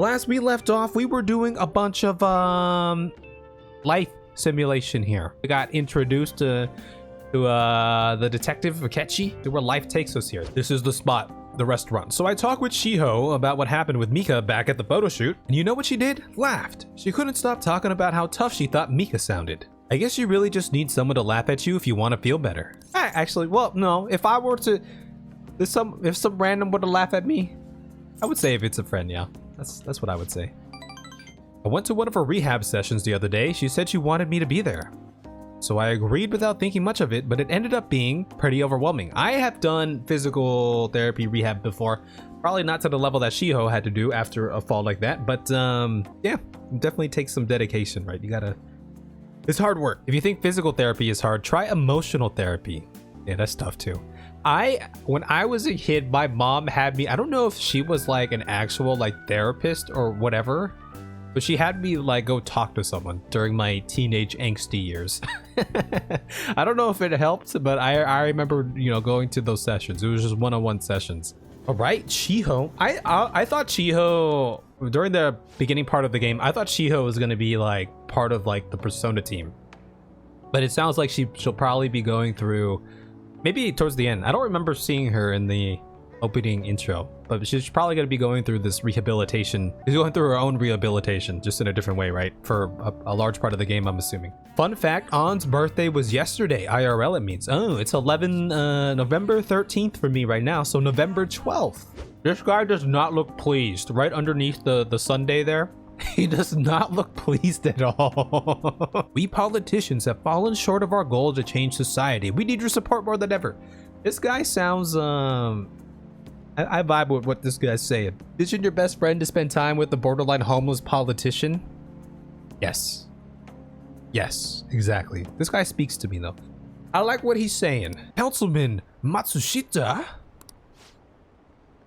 Last we left off, we were doing a bunch of life simulation here. We got introduced to the detective Akechi, to where life takes us here. This is the spot, the restaurant. So I talked with Shiho about what happened with Mika back at the photo shoot, and you know what she did? Laughed. She couldn't stop talking about how tough she thought Mika sounded. I guess you really just need someone to laugh at you if you want to feel better. Actually, well, no. If I were to, if some random were to laugh at me, I would say if it's a friend, yeah. That's what I would say. I went to one of her rehab sessions the other day. She said she wanted me to be there. So I agreed without thinking much of it, but it ended up being pretty overwhelming. I have done physical therapy rehab before. Probably not to the level that Shiho had to do after a fall like that, but yeah, definitely takes some dedication, right? You gotta, it's hard work. If you think physical therapy is hard, try emotional therapy. Yeah, that's tough too. When I was a kid, my mom had me, I don't know if she was like an actual like therapist or whatever, but she had me like go talk to someone during my teenage angsty years. I don't know if it helped, but I remember, you know, going to those sessions. It was just one-on-one sessions. All right, Shiho. I thought Shiho, during the beginning part of the game, I thought Shiho was gonna be like part of like the Persona team, but it sounds like she'll probably be going through, maybe towards the end. I don't remember seeing her in the opening intro, but she's probably going to be going through this rehabilitation. She's going through her own rehabilitation, just in a different way, right? For a large part of the game, I'm assuming. Fun fact, Ann's birthday was yesterday. IRL, it means. Oh, it's November 13th for me right now, so November 12th. This guy does not look pleased. Right underneath the Sunday there, he does not look pleased at all. We politicians have fallen short of our goal to change society. We need your support more than ever. This guy sounds, I vibe with what this guy's saying. Isn't your best friend to spend time with the borderline homeless politician? Yes. Yes, exactly. This guy speaks to me though. I like what he's saying. Councilman Matsushita?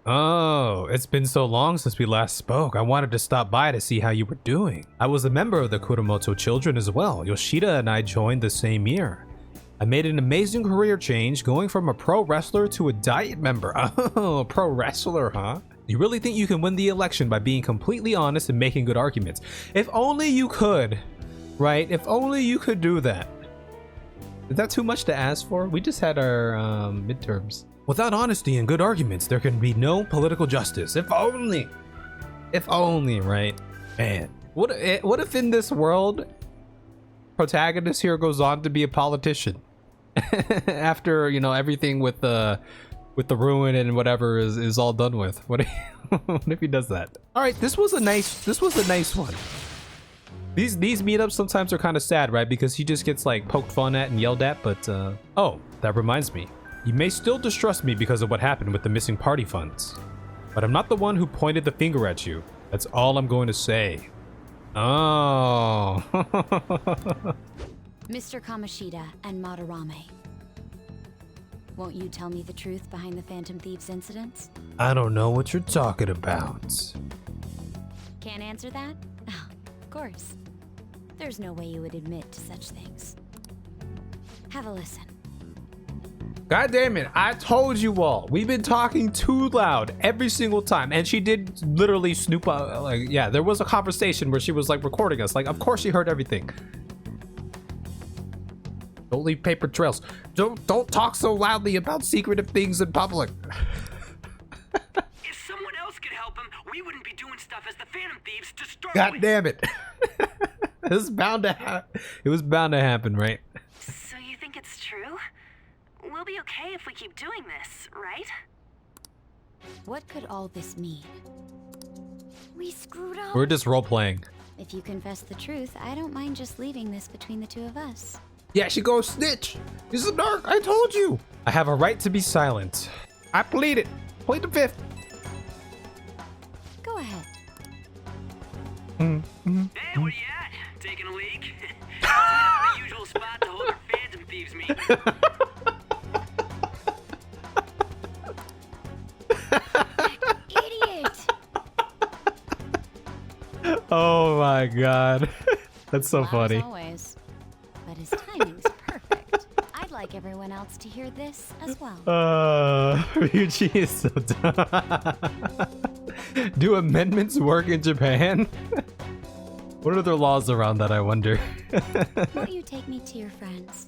Oh, it's been so long since we last spoke. I wanted to stop by to see how you were doing. I was a member of the Kuromoto children as well. Yoshida and I joined the same year. I made an amazing career change, going from a pro wrestler to a diet member. Oh, a pro wrestler, huh? You really think you can win the election by being completely honest and making good arguments? If only you could, right? If only you could do that. Is that too much to ask for? We just had our midterms. Without honesty and good arguments, there can be no political justice. If only, right? Man, what if in this world, protagonist here goes on to be a politician after, you know, everything with the ruin and whatever is all done with? What if he does that? All right, this was a nice one. These meetups sometimes are kind of sad, right? Because he just gets like poked fun at and yelled at. But oh, that reminds me. You may still distrust me because of what happened with the missing party funds, but I'm not the one who pointed the finger at you. That's all I'm going to say. Oh. Mr. Kamoshida and Madarame. Won't you tell me the truth behind the Phantom Thieves incidents? I don't know what you're talking about. Can't answer that? Oh, of course. There's no way you would admit to such things. Have a listen. God damn it, I told you all. We've been talking too loud every single time. And she did literally snoop out. Like, yeah, there was a conversation where she was like recording us. Like, of course she heard everything. Don't leave paper trails. Don't talk so loudly about secretive things in public. If someone else could help him, we wouldn't be doing stuff as the Phantom Thieves to start God with. damn it. It was bound to happen, right? So you think it's true? We'll be okay if we keep doing this, right? What could all this mean? We screwed up. We're just role-playing. If you confess the truth, I don't mind just leaving this between the two of us. Yeah, she goes snitch. This is dark. I told you. I have a right to be silent. I plead it. Plead the fifth. Go ahead. Hey, where you at? Taking a leak? It's not the usual spot to hold our Phantom Thieves meet. Idiot! Oh my god. That's so funny. As always. But his timing's perfect. I'd like everyone else to hear this as well. Ryuji is so dumb. Do amendments work in Japan? What are their laws around that, I wonder? Won't you take me to your friends?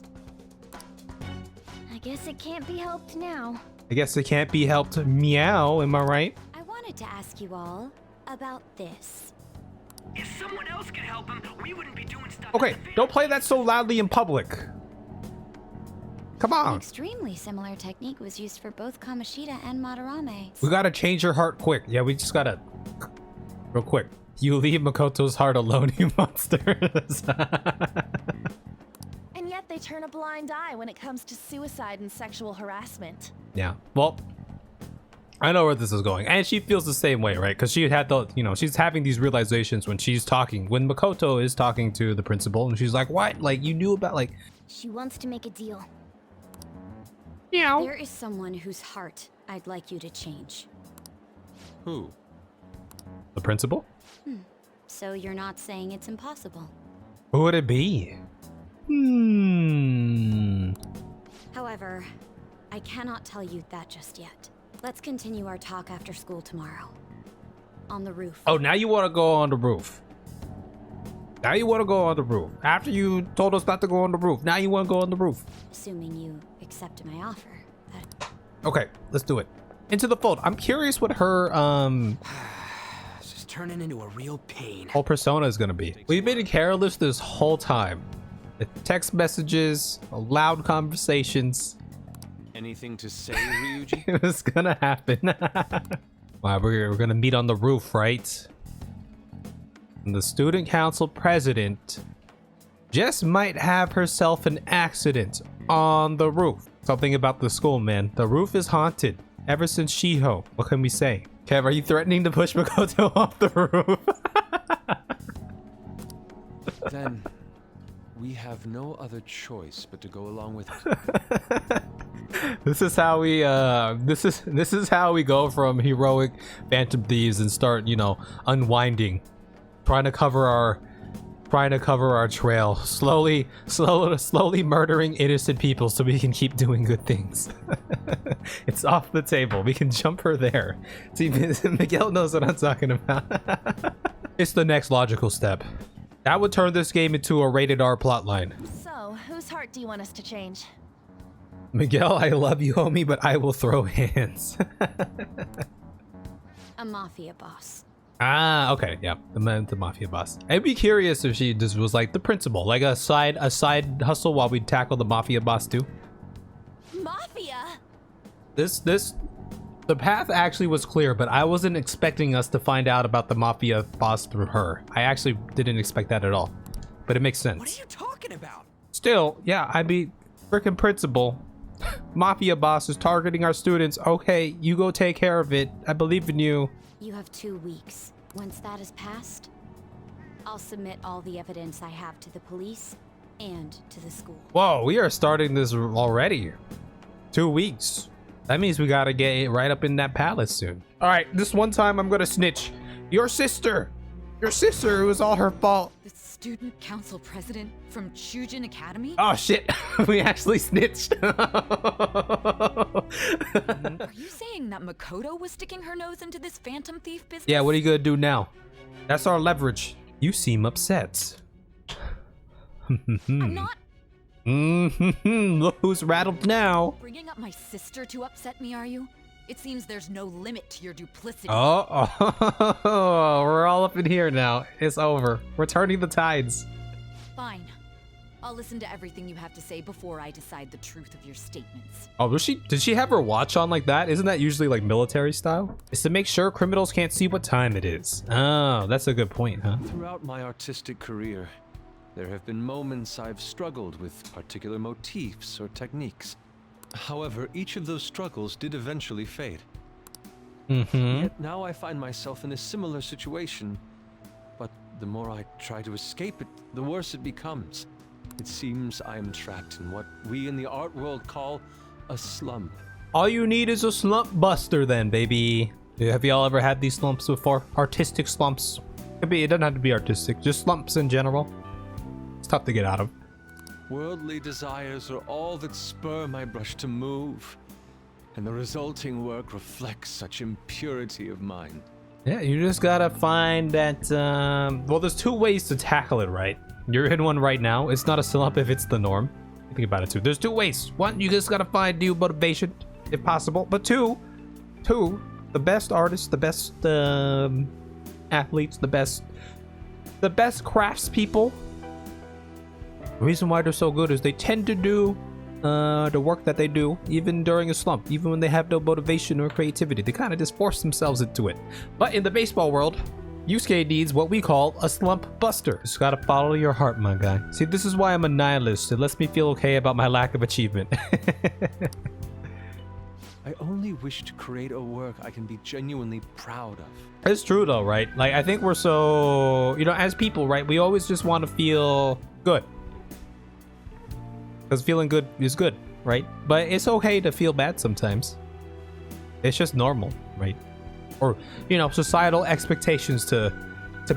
I guess it can't be helped now. I guess it can't be helped. Meow, am I right? I wanted to ask you all about this. If someone else could help him, we wouldn't be doing stuff. Okay, don't play that so loudly in public. Come An on. extremely similar technique was used for both Kamoshida and Madarame. We gotta change her heart quick. Yeah, we just gotta... Real quick. You leave Makoto's heart alone, you monsters. And yet they turn a blind eye when it comes to suicide and sexual harassment. Yeah, well, I know where this is going. And she feels the same way, right? Because she had the, you know, she's having these realizations when she's talking. When Makoto is talking to the principal and she's like, what? Like, you knew about, like... She wants to make a deal. Meow. There is someone whose heart I'd like you to change. Who? The principal? So you're not saying it's impossible. Who would it be? However, I cannot tell you that just yet. Let's continue our talk after school tomorrow. On the roof. Oh, now you want to go on the roof. Now you want to go on the roof. After you told us not to go on the roof, now you want to go on the roof. Assuming you accept my offer. Okay, let's do it. Into the fold. I'm curious what her It's just turning into a real pain. whole persona is gonna be. We've been careless this whole time. The text messages, loud conversations. Anything to say, Ryuji? It was gonna happen. Wow, we're gonna meet on the roof, right? And the student council president just might have herself an accident on the roof. Something about the school, man. The roof is haunted ever since Shiho. What can we say? Kev, are you threatening to push Makoto off the roof? Then we have no other choice but to go along with it. This is how we this is how we go from heroic Phantom Thieves and start, you know, unwinding, trying to cover our trail, slowly murdering innocent people so we can keep doing good things. It's off the table. We can jump her there. See, Miguel knows what I'm talking about. It's the next logical step. That would turn this game into a rated R plotline. So, whose heart do you want us to change? Miguel, I love you, homie, but I will throw hands. A mafia boss. Ah, okay, yeah, the mafia boss. I'd be curious if she just was like the principal, like a side hustle while we tackle the mafia boss too. Mafia? The path actually was clear, but I wasn't expecting us to find out about the mafia boss through her. I actually didn't expect that at all, but it makes sense. What are you talking about? Still, yeah, I'd be freaking principal. Mafia boss is targeting our students. Okay, you go take care of it. I believe in you. You have 2 weeks. Once that is passed, I'll submit all the evidence I have to the police and to the school. Whoa, we are starting this already. 2 weeks. That means we gotta get right up in that palace soon. All right, this one time I'm gonna snitch. Your sister, it was all her fault. The student council president from Chujin Academy? Oh shit, we actually snitched. Are you saying that Makoto was sticking her nose into this phantom thief business? Yeah, what are you gonna do now? That's our leverage. You seem upset. I'm not Look who's rattled now. bringing up my sister to upset me, are you? It seems there's no limit to your duplicity. Oh, we're all up in here now. It's over. We're turning the tides. Fine. I'll listen to everything you have to say before I decide the truth of your statements. Oh, did she have her watch on like that? Isn't that usually like military style? It's to make sure criminals can't see what time it is. Oh, that's a good point, huh? Throughout my artistic career, there have been moments I've struggled with particular motifs or techniques. However, each of those struggles did eventually fade. Yet now I find myself in a similar situation, but the more I try to escape it, the worse it becomes. It seems I am trapped in what we in the art world call a slump. All you need is a slump buster then, baby. Have y'all ever had these slumps before? Artistic slumps. It doesn't have to be artistic, just slumps in general. It's tough to get out of. Worldly desires are all that spur my brush to move, and the resulting work reflects such impurity of mind. Yeah, you just gotta find that, well, there's two ways to tackle it, right? You're in one right now. It's not a slump if it's the norm. Think about it too. There's two ways. One, you just gotta find new motivation, if possible. But two, the best artists, the best athletes, the best craftspeople. The reason why they're so good is they tend to do the work that they do even during a slump, even when they have no motivation or creativity. They kind of just force themselves into it. But in the baseball world, Yusuke needs what we call a slump buster. Just gotta follow your heart, my guy. See, this is why I'm a nihilist. It lets me feel okay about my lack of achievement. I only wish to create a work I can be genuinely proud of. It's true though, right? Like, I think we're so, you know, as people, right? We always just want to feel good. Because feeling good is good, right? But it's okay to feel bad sometimes. It's just normal, right? Or, you know, societal expectations to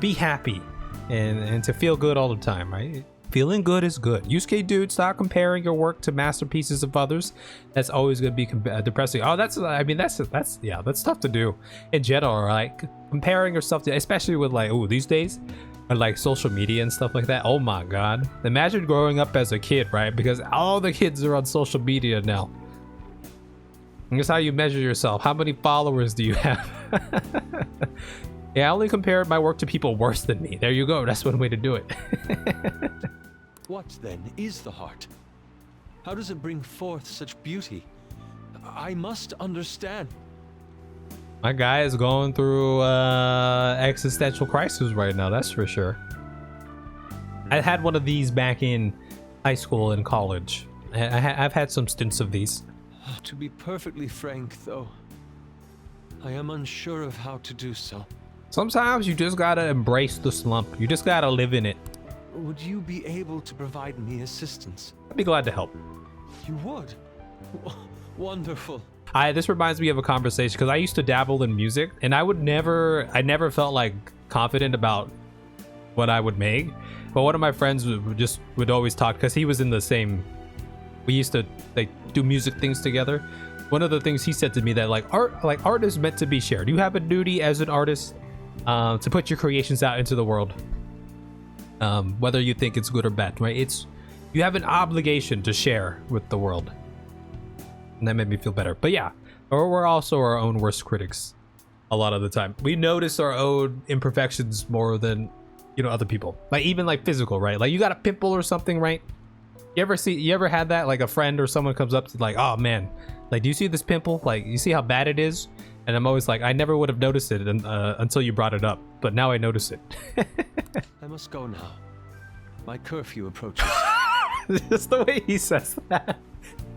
be happy and to feel good all the time, right? Feeling good is good. Yusuke, dude, stop comparing your work to masterpieces of others. That's always going to be depressing. Oh, that's tough to do in general, right? Comparing yourself to, especially with like, ooh, these days, and like social media and stuff like that. Oh my God. Imagine growing up as a kid, right? Because all the kids are on social media now. And that's how you measure yourself. How many followers do you have? Yeah, I only compared my work to people worse than me. There you go. That's one way to do it. What then is the heart? How does it bring forth such beauty? I must understand. My guy is going through existential crisis right now, that's for sure. I had one of these back in high school and college. I've had some stints of these. To be perfectly frank, though, I am unsure of how to do so. Sometimes you just gotta embrace the slump. You just gotta live in it. Would you be able to provide me assistance? I'd be glad to help. You would? Wonderful. This reminds me of a conversation because I used to dabble in music and I never felt like confident about what I would make. But one of my friends would always talk because he was in the same, we used to like do music things together. One of the things he said to me that art is meant to be shared. You have a duty as an artist to put your creations out into the world. Whether you think it's good or bad, right? You have an obligation to share with the world. And that made me feel better. But yeah, or we're also our own worst critics a lot of the time. We notice our own imperfections more than, you know, other people. Like even like physical, right? Like you got a pimple or something, right? You ever had that? Like a friend or someone comes up to like, oh man, like, do you see this pimple? Like, you see how bad it is? And I'm always like, I never would have noticed it until you brought it up. But now I notice it. I must go now. My curfew approaches. That's the way he says that.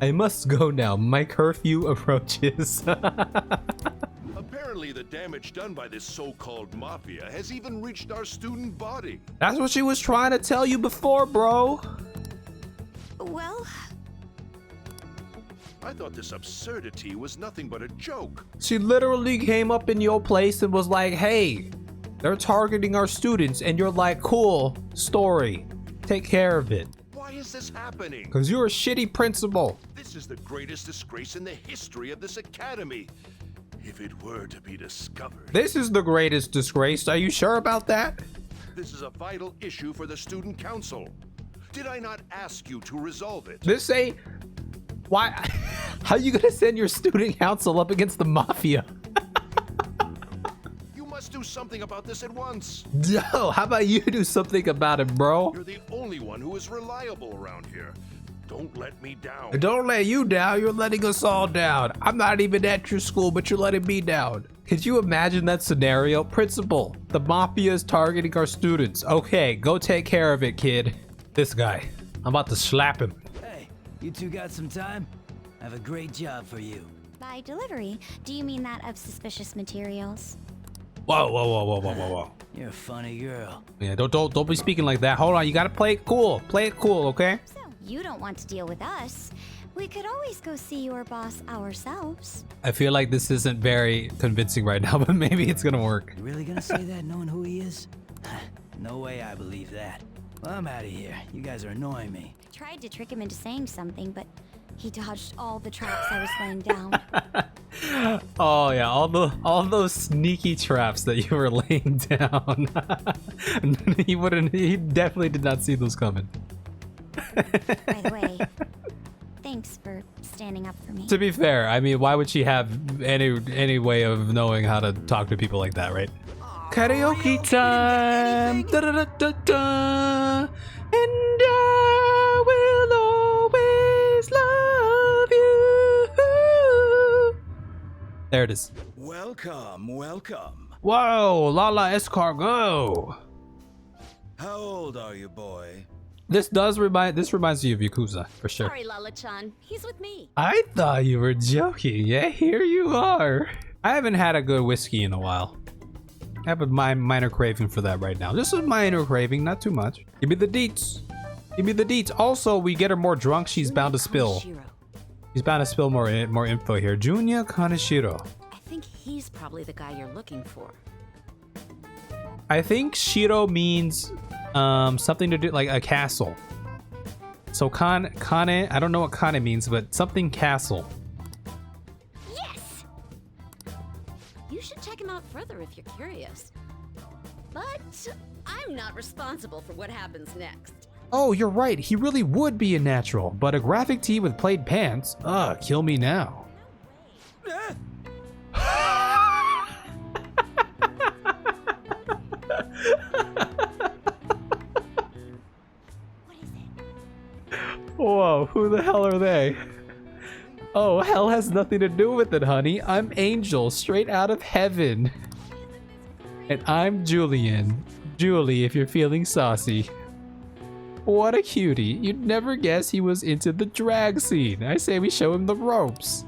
I must go now. My curfew approaches. Apparently the damage done by this so-called mafia has even reached our student body. That's what she was trying to tell you before, bro. Well, I thought this absurdity was nothing but a joke. She literally came up in your place and was like, hey, they're targeting our students. And you're like, cool, story. Take care of it. Why is this happening? Because you're a shitty principal. This is the greatest disgrace in the history of this academy. If it were to be discovered. This is the greatest disgrace. Are you sure about that? This is a vital issue for the student council. Did I not ask you to resolve it? This ain't... Why? How you gonna send your student council up against the mafia? You must do something about this at once. No, how about you do something about it, bro? You're the only one who is reliable around here. Don't let me down. Don't let you down. You're letting us all down. I'm not even at your school, but you're letting me down. Could you imagine that scenario? Principal, the mafia is targeting our students. Okay, go take care of it, kid. This guy, I'm about to slap him. Hey, you two got some time? I have a great job for you. By delivery, do you mean that of suspicious materials? Whoa. You're a funny girl. Yeah, don't be speaking like that. Hold on, you gotta play it cool. Play it cool, okay? So, you don't want to deal with us. We could always go see your boss ourselves. I feel like this isn't very convincing right now, but maybe it's gonna work. You really gonna say that knowing who he is? No way I believe that. Well, I'm out of here. You guys are annoying me. I tried to trick him into saying something, but he dodged all the traps I was laying down. Oh yeah, all those sneaky traps that you were laying down. He definitely did not see those coming. By the way, thanks for standing up for me. To be fair, I mean, why would she have any way of knowing how to talk to people like that, right? Karaoke time! Da da da da da! And I will always love you! There it is. Welcome, welcome. Whoa, Lala Escargot! How old are you, boy? This reminds you of Yakuza, for sure. Sorry, Lala-chan. He's with me. I thought you were joking. Yeah, here you are. I haven't had a good whiskey in a while. I have a minor craving for that right now. Just a minor craving, not too much. Give me the deets. Give me the deets. Also, we get her more drunk, she's bound to spill. Kaneshiro. She's bound to spill more info here. Junya Kaneshiro. I think he's probably the guy you're looking for. I think Shiro means something to do like a castle. So Kane, I don't know what Kane means, but something castle. Yes! You should check him out further if you're curious. But I'm not responsible for what happens next. Oh, you're right. He really would be a natural, but a graphic tee with plaid pants? Ugh, kill me now. Whoa, who the hell are they? Oh, hell has nothing to do with it, honey. I'm Angel, straight out of heaven. And I'm Julian. Julie, if you're feeling saucy. What a cutie. You'd never guess he was into the drag scene. I say we show him the ropes.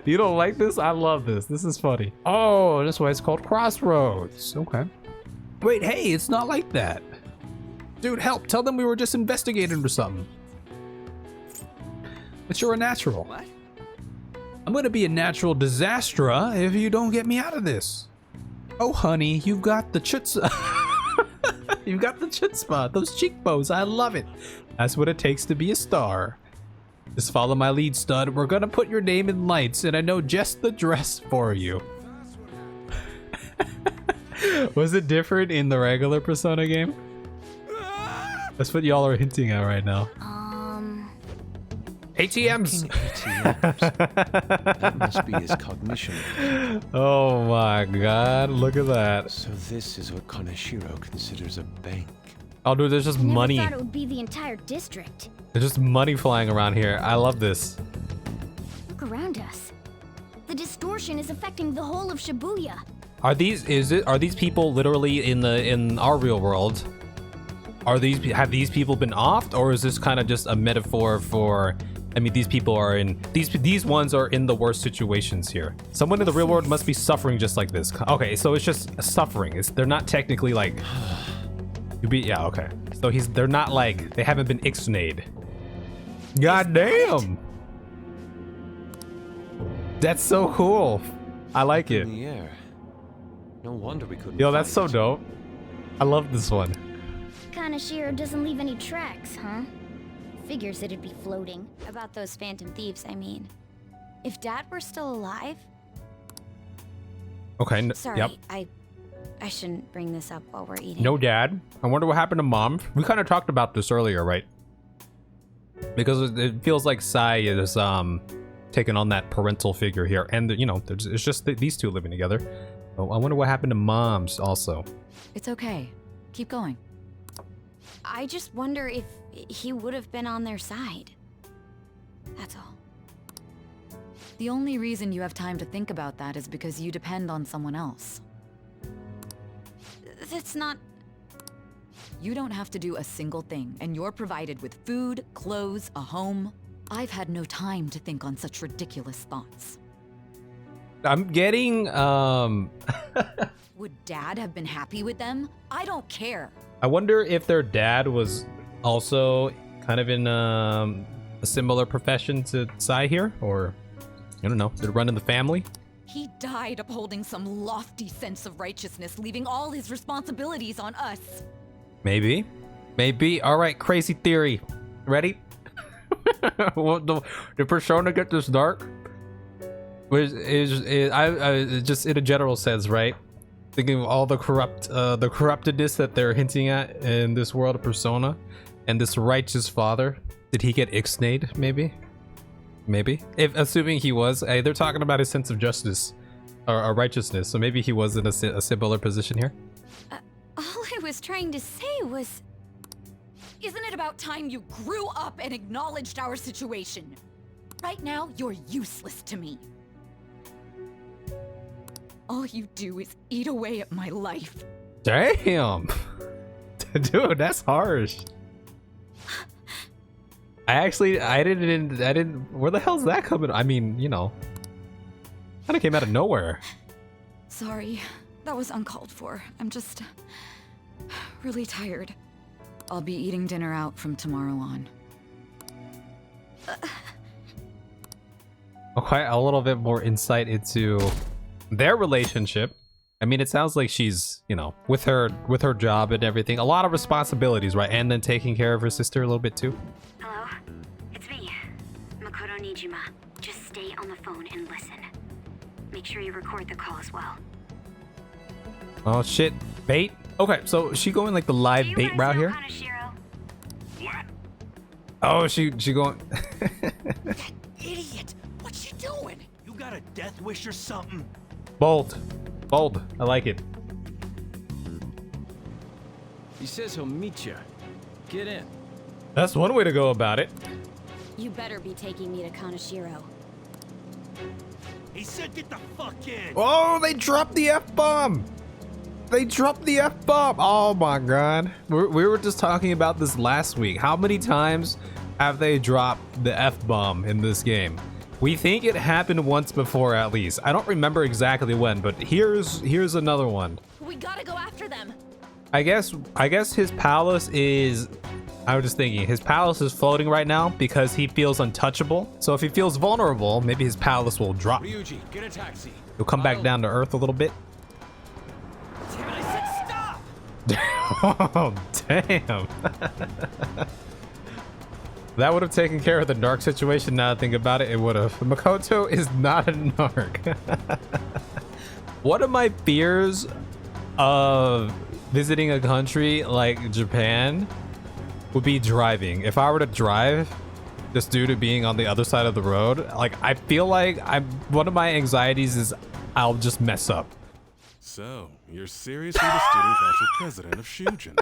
You don't like this? I love this. This is funny. Oh, that's why it's called Crossroads. Okay. Wait, hey, it's not like that. Dude, help. Tell them we were just investigating or something. But you're a natural. What? I'm gonna be a natural disaster if you don't get me out of this. Oh, honey, you've got the chutzpah. You've got the chutzpah. Those cheekbones. I love it. That's what it takes to be a star. Just follow my lead, stud. We're gonna put your name in lights, and I know just the dress for you. Was it different in the regular Persona game? That's what y'all are hinting at right now. ATMs! ATMs. That must be his cognition. Oh my god, look at that. So this is what Kaneshiro considers a bank. Oh dude, there's just money. I thought it would be the entire district. There's just money flying around here. I love this. Look around us. The distortion is affecting the whole of Shibuya. Are these people literally in our real world? Have these people been offed, or is this kind of just a metaphor for, I mean, these people are in, these ones are in the worst situations here. Someone in the real world must be suffering just like this. Okay, so it's just suffering. They're not technically like, yeah, okay. So they're not like, they haven't been ixnayed. God damn. That's so cool. I like it. In the air. No wonder we couldn't. Yo, that's so find it. dope. I love this one. Kaneshiro doesn't leave any tracks, huh? Figures it'd be floating. About those phantom thieves, I mean. If Dad were still alive... Okay, Sorry, yep. I shouldn't bring this up while we're eating. No dad. I wonder what happened to mom. We kind of talked about this earlier, right? Because it feels like Sae is taking on that parental figure here, and you know, it's just these two living together. So I wonder what happened to moms also. It's okay. Keep going. I just wonder if he would have been on their side. That's all. The only reason you have time to think about that is because you depend on someone else. That's not... You don't have to do a single thing, and you're provided with food, clothes, a home. I've had no time to think on such ridiculous thoughts. I'm getting Would Dad have been happy with them? I don't care. I wonder if their dad was also kind of in a similar profession to Sae here, or I don't know, did it run in the family? He died upholding some lofty sense of righteousness, leaving all his responsibilities on us. Maybe. All right, crazy theory. Ready? What the persona get this dark? I just in a general sense, right? Thinking of all the corruptedness that they're hinting at in this world of Persona, and this righteous father. Did he get ixnayed? Maybe. If assuming he was, they're talking about his sense of justice or righteousness, so maybe he was in a similar position here. All I was trying to say was, Isn't it about time you grew up and acknowledged our situation? Right now, you're useless to me. All you do is eat away at my life. Damn. Dude, that's harsh. I didn't, where the hell's that coming? I mean, you know, kind of came out of nowhere. Sorry, that was uncalled for. I'm just really tired. I'll be eating dinner out from tomorrow on. Quite a little bit more insight into their relationship. I mean, it sounds like she's, you know, with her job and everything, a lot of responsibilities, right? And then taking care of her sister a little bit too. Hello? It's me, Makoto Nijima. Just stay on the phone and listen. Make sure you record the call as well. Oh shit, bait? Okay, so she going like the live bait route here? Kaneshiro? What? Oh, she going... Idiot! What's she doing? You got a death wish or something? Bold. I like it. He says he'll meet you. Get in. That's one way to go about it. you better be taking me to Kaneshiro. He said get the fuck in! Oh, they dropped the F-bomb! They dropped the F-bomb! Oh my god. We were just talking about this last week. How many times have they dropped the F-bomb in this game? We think it happened once before at least. I don't remember exactly when, but here's another one. We gotta go after them. I guess his palace is... I was just thinking, his palace is floating right now because he feels untouchable. So if he feels vulnerable, maybe his palace will drop. Ryuji, get a taxi. He'll come back down to earth a little bit. Damn it, I said stop! Oh, damn. That would have taken care of the narc situation. Now that I think about it, it would have. Makoto is not a narc. One of my fears of visiting a country like Japan would be driving. If I were to drive, just due to being on the other side of the road, like I feel like one of my anxieties is I'll just mess up. So, you're seriously the student council president of Shujin.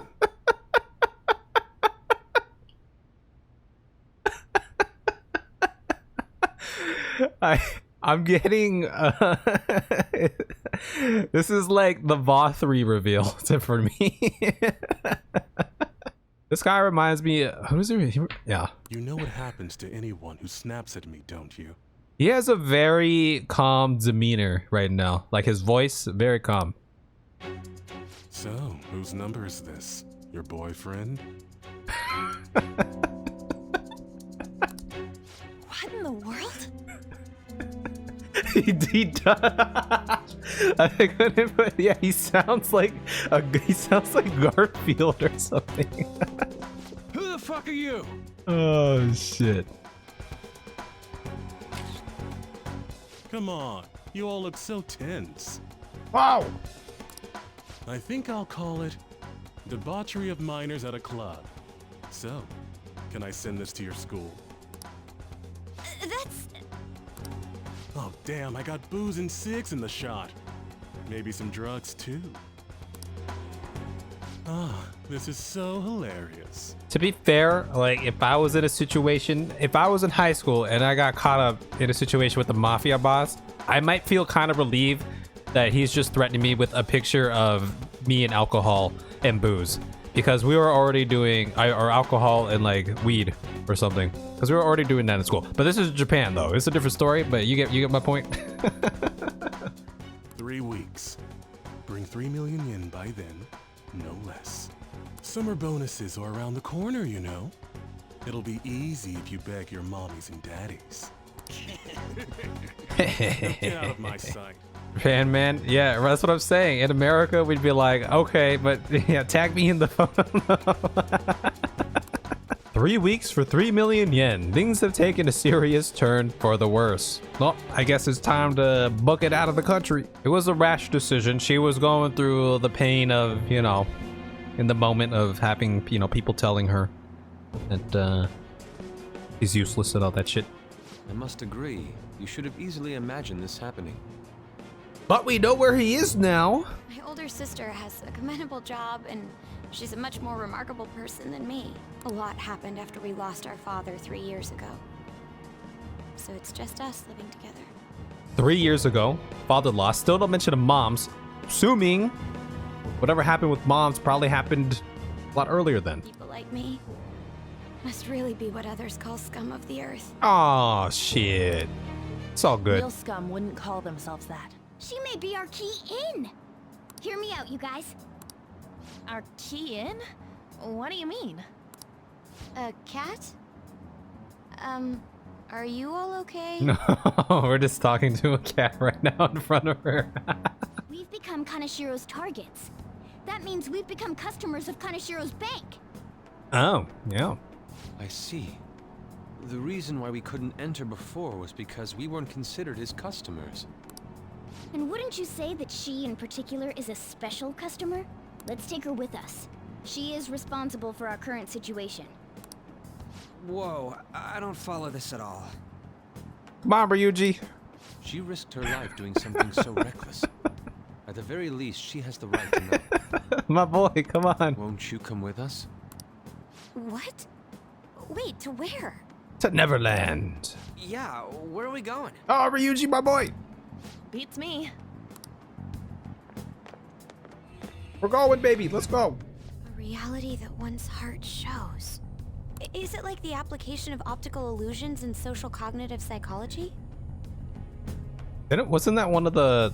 I'm getting this is like the VA3 reveal for me. This guy reminds me, who's he? Yeah. You know what happens to anyone who snaps at me, don't you? He has a very calm demeanor right now. Like his voice, very calm. So, whose number is this? Your boyfriend? What in the world? he does. I couldn't put, yeah, he sounds like Garfield or something. Who the fuck are you? Oh shit. Come on, you all look so tense. Wow. I think I'll call it debauchery of minors at a club. So, can I send this to your school? That's... Oh damn, I got booze and cigs in the shot. Maybe some drugs too. Ah, this is so hilarious. To be fair, like if I was in a situation, if I was in high school and I got caught up in a situation with the mafia boss, I might feel kind of relieved that he's just threatening me with a picture of me and alcohol and booze, because we were already doing or alcohol and like weed or something, because we were already doing that in school. But this is Japan though. It's a different story, but you get my point. 3 weeks. Bring 3 million yen by then, no less. Summer bonuses are around the corner, you know. It'll be easy if you beg your mommies and daddies. Get out of my sight. Japan, man. Yeah, that's what I'm saying. In America, we'd be like, okay, but yeah, tag me in the photo. 3 weeks for 3 million yen. Things have taken a serious turn for the worse. Well, I guess it's time to book it out of the country. It was a rash decision. She was going through the pain of, you know, in the moment of having, you know, people telling her that he's useless and all that shit. I must agree. You should have easily imagined this happening. But we know where he is now. My older sister has a commendable job, and she's a much more remarkable person than me. A lot happened after we lost our father 3 years ago. So it's just us living together. 3 years ago, father lost. Still don't mention the moms. Assuming whatever happened with moms probably happened a lot earlier then. People like me must really be what others call scum of the earth. Oh shit. It's all good. Real scum wouldn't call themselves that. She may be our key in. Hear me out, you guys. Our key in? What do you mean? A cat? Are you all okay? No, we're just talking to a cat right now in front of her. We've become Kaneshiro's targets. That means we've become customers of Kaneshiro's bank. Oh, yeah. I see. The reason why we couldn't enter before was because we weren't considered his customers. And wouldn't you say that she in particular is a special customer? Let's take her with us. She is responsible for our current situation. Whoa, I don't follow this at all. Come on, Ryuji. She risked her life doing something so reckless. At the very least, she has the right to know. My boy, come on. Won't you come with us? What? Wait, to where? To Neverland. Yeah, where are we going? Oh, Ryuji, my boy. Beats me. We're going, baby. Let's go. A reality that one's heart shows. Is it like the application of optical illusions in social cognitive psychology? Wasn't that one of the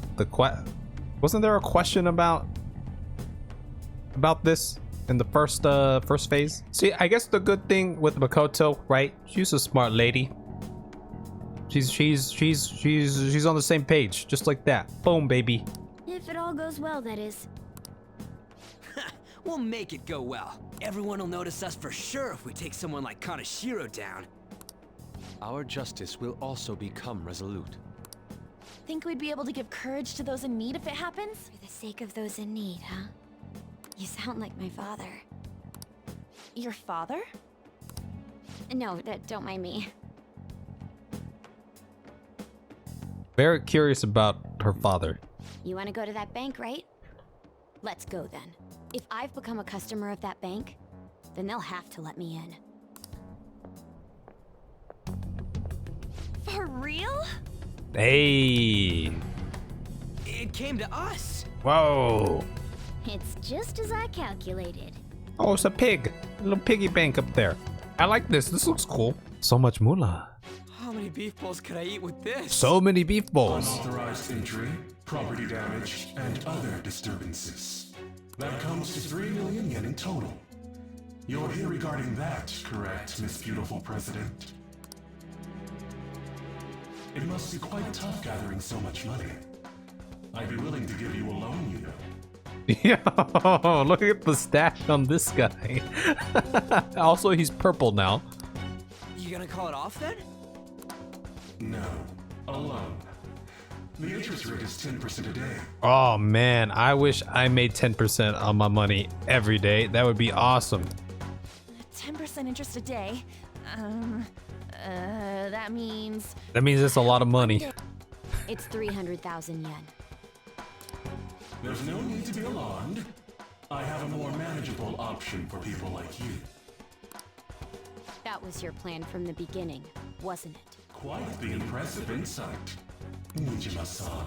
wasn't there a question about this in the first phase? See, I guess the good thing with Makoto, right? She's a smart lady. She's on the same page, just like that. Boom, baby. If it all goes well, that is. We'll make it go well. Everyone will notice us for sure if we take someone like Kaneshiro down. Our justice will also become resolute. Think we'd be able to give courage to those in need if it happens? For the sake of those in need, huh? You sound like my father. Your father? No, don't mind me. Very curious about her father. You want to go to that bank, right? Let's go then. If I've become a customer of that bank, then they'll have to let me in. For real? Hey. It came to us. Whoa. It's just as I calculated. Oh, it's a pig. A little piggy bank up there. I like this. This looks cool. So much moolah. How many beef bowls could I eat with this? So many beef bowls. Unauthorized entry, property damage, and other disturbances. That comes to 3 million yen in total. You're here regarding that, correct, Miss Beautiful President? It must be quite tough gathering so much money. I'd be willing to give you a loan, you know. Yo, look at the stash on this guy. Also, he's purple now. You gonna call it off then? No, a loan. The interest rate is 10% a day. Oh man, I wish I made 10% on my money every day. That would be awesome. 10% interest a day. That means... That means it's a lot of money. It's 300,000 yen. There's no need to be alarmed. I have a more manageable option for people like you. That was your plan from the beginning, wasn't it? Quite the impressive insight, Nijima-san.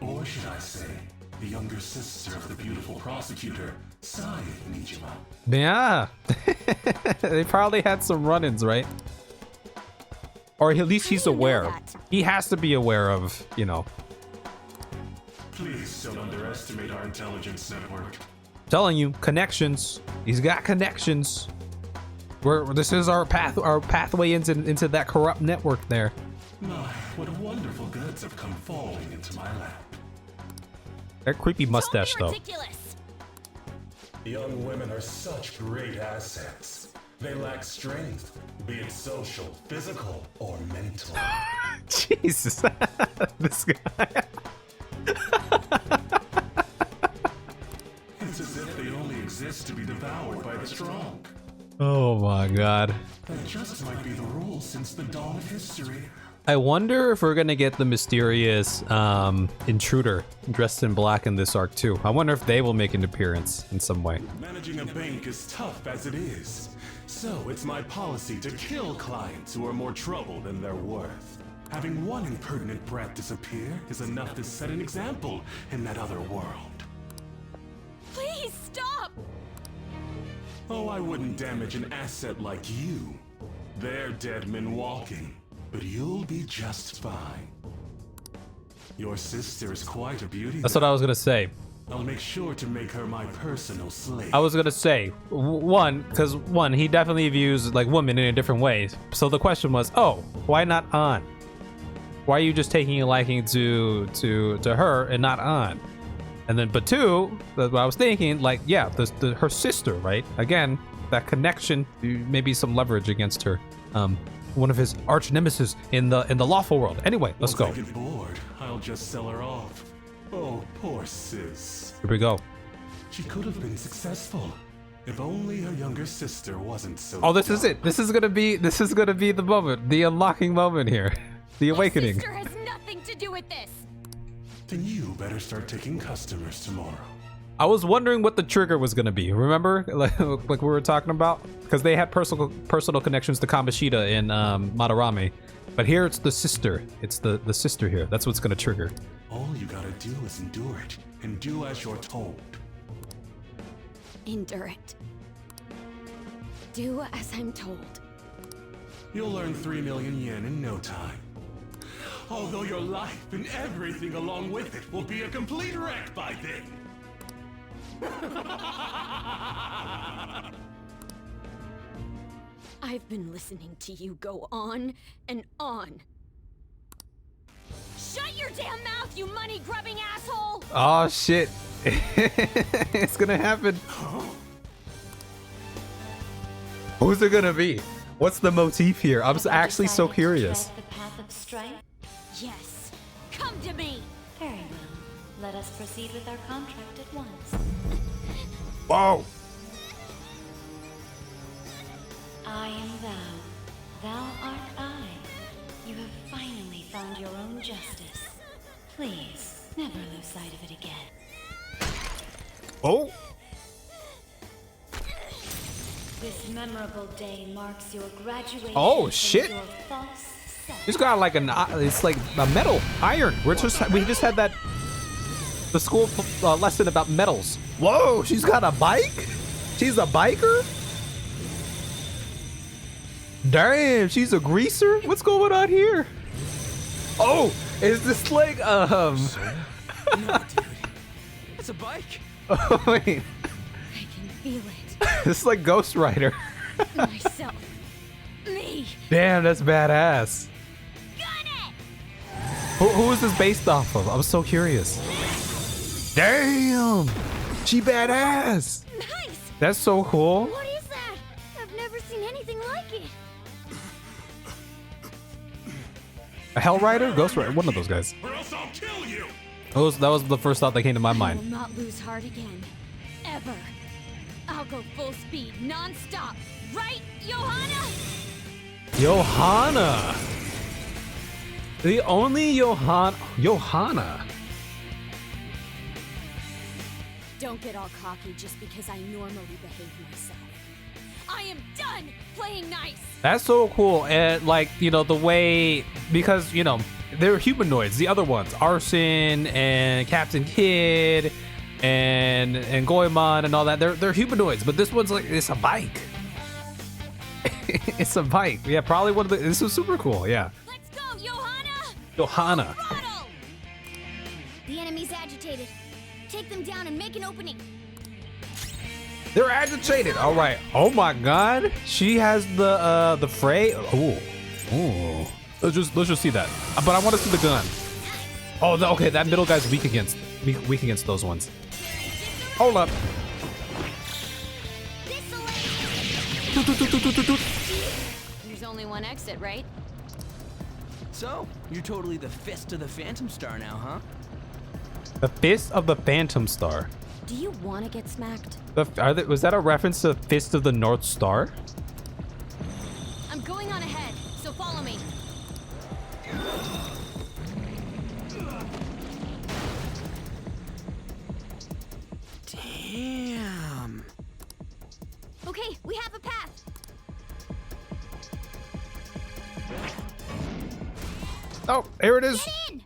Or should I say, the younger sister of the beautiful prosecutor, Sae Nijima. Yeah. They probably had some run-ins, right? Or at least he's aware. He has to be aware of, you know. Please don't underestimate our intelligence network. Telling you, connections. He's got connections. This is our pathway into that corrupt network there. My, what wonderful goods have come falling into my lap. That creepy mustache, though. Young women are such great assets. They lack strength, be it social, physical, or mental. Jesus. This guy. It's as if they only exist to be devoured by the strong. Oh my god. That just might be the rule since the dawn of history. I wonder if we're gonna get the mysterious intruder dressed in black in this arc too. I wonder if they will make an appearance in some way. Managing a bank is tough as it is. So it's my policy to kill clients who are more trouble than they're worth. Having one impertinent brat disappear is enough to set an example in that other world. Please stop! Oh, I wouldn't damage an asset like you. They're dead men walking, but you'll be just fine. Your sister is quite a beauty. That's what I was gonna say. I'll make sure to make her my personal slave. I was gonna say, because he definitely views like women in a different way. So the question was, oh, why not An? Why are you just taking a liking to her and not An? And then, but two, that's what I was thinking, like, yeah, her sister, right? Again, that connection, maybe some leverage against her. One of his arch nemesis in the lawful world. Anyway, let's go. Once I get bored, I'll just sell her off. Oh, poor sis. Here we go. She could have been successful if only her younger sister wasn't so. Oh, this is it. This is gonna be the moment, the unlocking moment here, the awakening. My sister has nothing to do with this. Then you better start taking customers tomorrow. I was wondering what the trigger was gonna be. Remember, like we were talking about, because they had personal connections to Kamoshida in Madarame, but here it's the sister. It's the sister here. That's what's gonna trigger. All you gotta do is endure it, and do as you're told. Endure it. Do as I'm told. You'll earn 3 million yen in no time. Although your life and everything along with it will be a complete wreck by then. I've been listening to you go on and on. Shut your damn mouth, you money-grubbing asshole! Oh shit. It's gonna happen. Who's it gonna be? What's the motif here? I'm actually so curious. The path of strife? Yes. Come to me! Very well. Let us proceed with our contract at once. Whoa! I am thou. Thou art I. You have finally found your own justice. Please, never lose sight of it again. Oh! This memorable day marks your graduation. Oh shit! From your false self. He's got like it's like a metal, iron. We just had that, the school lesson about metals. Whoa, she's got a bike? She's a biker? Damn, she's a greaser? What's going on here? Oh, is this like, No, dude. That's a bike. Oh, wait. I can feel it. This is like Ghost Rider. Myself. Me. Damn, that's badass. Got it! Who is this based off of? I'm so curious. Damn, she badass. Nice! That's so cool. What is that? I've never seen anything like it. A Hell Rider? Ghost Rider? One of those guys. Or else I'll kill you! That was the first thought that came to my I will mind. not lose heart again. Ever. I'll go full speed, non-stop. Right, Johanna? Johanna! The only Johanna. Don't get all cocky just because I normally behave myself. I am done playing nice. That's so cool. And like, you know, the way, because, you know, they're humanoids, the other ones, Arson and Captain Kidd and Goemon and all that, they're humanoids, but this one's like, it's a bike. It's a bike. Yeah, probably one of the, this was super cool, yeah. Let's go, Johanna! Johanna. Throttle! The enemy's agitated. Take them down and make an opening. They're agitated. All right. Oh my God. She has the fray. Ooh. Ooh. Let's just see that. But I want to see the gun. Oh, okay. That middle guy's weak against those ones. Hold up. There's only one exit, right? So, you're totally the fist of the Phantom Star now, huh? The Fist of the Phantom Star. Do you want to get smacked? Was that a reference to Fist of the North Star? I'm going on ahead, so follow me. Damn. Okay, we have a path. Oh, here it is. Get in!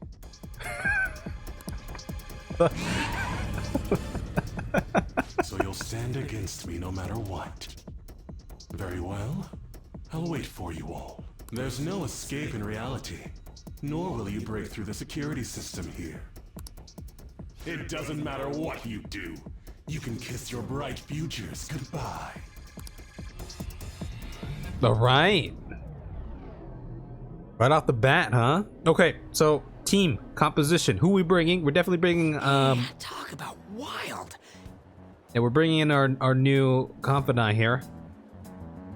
So you'll stand against me no matter what. Very well. I'll wait for you all. There's no escape in reality, nor will you break through the security system here. It doesn't matter what you do. You can kiss your bright futures goodbye. All right. Right off the bat, huh? Okay, so team composition. Who we bringing? We're definitely bringing. Talk about wild. Yeah, we're bringing in our new confidant here.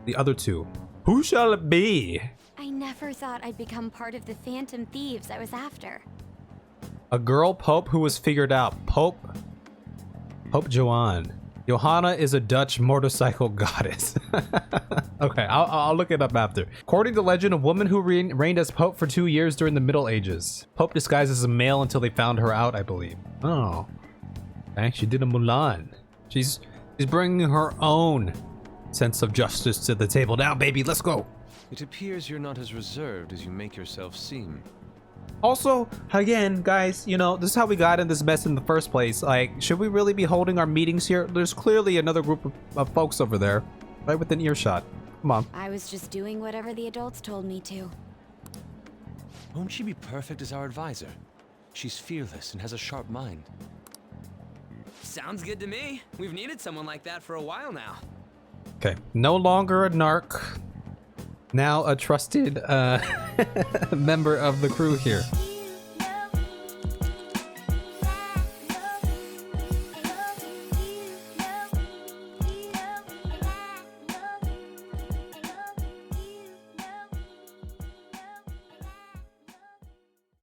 The other two. Who shall it be? I never thought I'd become part of the Phantom Thieves I was after. A girl Pope who was figured out. Pope Joanne. Johanna is a Dutch motorcycle goddess. Okay, I'll look it up after. According to legend, a woman who reigned as Pope for 2 years during the Middle Ages. Pope disguised as a male until they found her out, I believe. Oh. Okay, she did a Mulan. She's bringing her own sense of justice to the table. Now, baby, let's go. It appears you're not as reserved as you make yourself seem. Also, again, guys, you know, this is how we got in this mess in the first place. Like, should we really be holding our meetings here? There's clearly another group of folks over there, right within earshot. Come on. I was just doing whatever the adults told me to. Won't she be perfect as our advisor? She's fearless and has a sharp mind. Sounds good to me. We've needed someone like that for a while now. Okay, no longer a narc. Now a trusted member of the crew here.